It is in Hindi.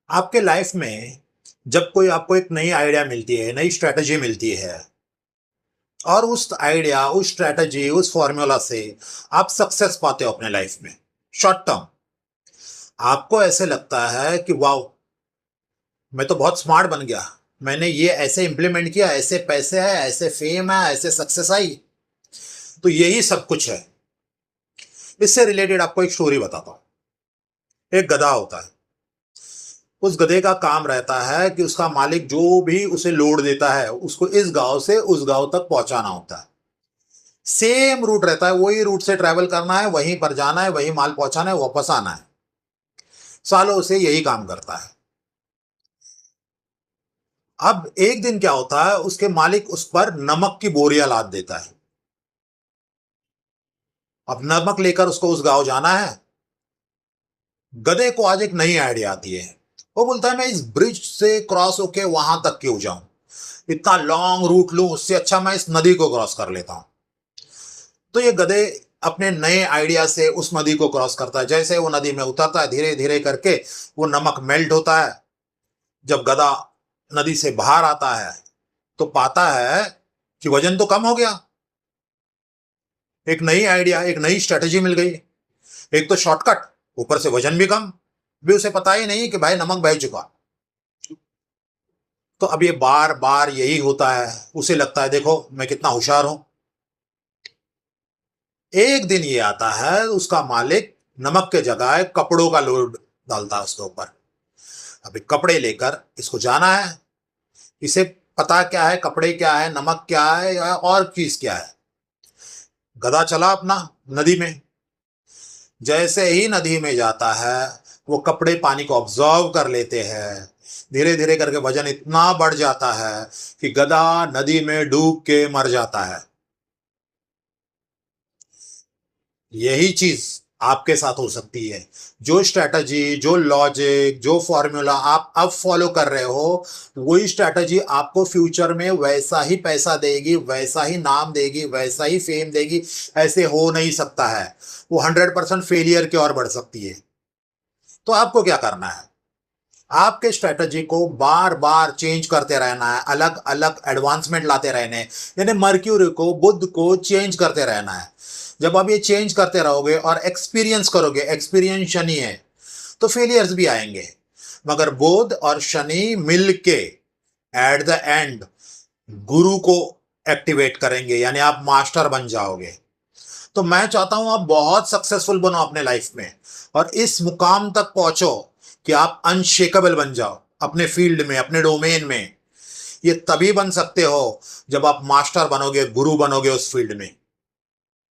आपके लाइफ में जब कोई आपको एक नई आइडिया मिलती है, नई स्ट्रैटेजी मिलती है और उस आइडिया, उस स्ट्रैटेजी, उस फॉर्मूला से आप सक्सेस पाते हो अपने लाइफ में, शॉर्ट टर्म, आपको ऐसे लगता है कि वाओ, मैं तो बहुत स्मार्ट बन गया। मैंने ये ऐसे इंप्लीमेंट किया, ऐसे पैसे हैं, ऐसे फेम है, ऐसे सक्सेस आई। तो यही सब कुछ है। इससे रिलेटेड आपको एक स्टोरी बताता हूँ। एक गधा होता है। उस गधे का काम रहता है कि उसका मालिक जो भी उसे लोड देता है उसको इस गांव से उस गांव तक पहुंचाना होता है। सेम रूट रहता है, वही रूट से ट्रैवल करना है, वहीं पर जाना है, वही माल पहुंचाना है, वापस आना है। सालों से यही काम करता है। अब एक दिन क्या होता है, उसके मालिक उस पर नमक की बोरियां लाद देता है। अब नमक लेकर उसको उस गांव जाना है। गधे को आज एक नई आइडिया आती है। वो बोलता है मैं इस ब्रिज से क्रॉस होके वहां तक क्यों जाऊं, इतना लॉन्ग रूट लूं, उससे अच्छा मैं इस नदी को क्रॉस कर लेता हूं। तो ये गधे अपने नए आइडिया से उस नदी को क्रॉस करता है। जैसे वो नदी में उतरता है, धीरे धीरे करके वो नमक मेल्ट होता है। जब गधा नदी से बाहर आता है तो पाता है कि वजन तो कम हो गया। एक नई आइडिया, एक नई स्ट्रेटेजी मिल गई। एक तो शॉर्टकट, ऊपर से वजन भी कम। भी उसे पता ही नहीं कि भाई नमक बह चुका। तो अब ये बार बार यही होता है। उसे लगता है देखो मैं कितना होशियार हूं। एक दिन ये आता है, उसका मालिक नमक के जगह कपड़ों का लोड डालता है उसके ऊपर। अभी कपड़े लेकर इसको जाना है। इसे पता क्या है, कपड़े क्या है, नमक क्या है या और चीज क्या है। गधा चला अपना नदी में। जैसे ही नदी में जाता है, वो कपड़े पानी को ऑब्जर्व कर लेते हैं। धीरे धीरे करके वजन इतना बढ़ जाता है कि गधा नदी में डूब के मर जाता है। यही चीज आपके साथ हो सकती है। जो स्ट्रैटेजी, जो लॉजिक, जो फॉर्मूला आप अब फॉलो कर रहे हो, वही स्ट्रैटेजी आपको फ्यूचर में वैसा ही पैसा देगी, वैसा ही नाम देगी, वैसा ही फेम देगी। ऐसे हो नहीं सकता है। वो 100% फेलियर की ओर बढ़ सकती है। तो आपको क्या करना है, आपके स्ट्रेटजी को बार बार चेंज करते रहना है, अलग अलग एडवांसमेंट लाते रहने हैं। यानी मर्क्यूरी को, बुध को चेंज करते रहना है। जब आप ये चेंज करते रहोगे और एक्सपीरियंस करोगे, एक्सपीरियंस शनि है, तो फेलियर्स भी आएंगे। मगर बुध और शनि मिलके एट द एंड गुरु को एक्टिवेट करेंगे, यानी आप मास्टर बन जाओगे। तो मैं चाहता हूं आप बहुत सक्सेसफुल बनो अपने लाइफ में और इस मुकाम तक पहुंचो कि आप अनशेकेबल बन जाओ अपने फील्ड में, अपने डोमेन में। ये तभी बन सकते हो जब आप मास्टर बनोगे, गुरु बनोगे उस फील्ड में।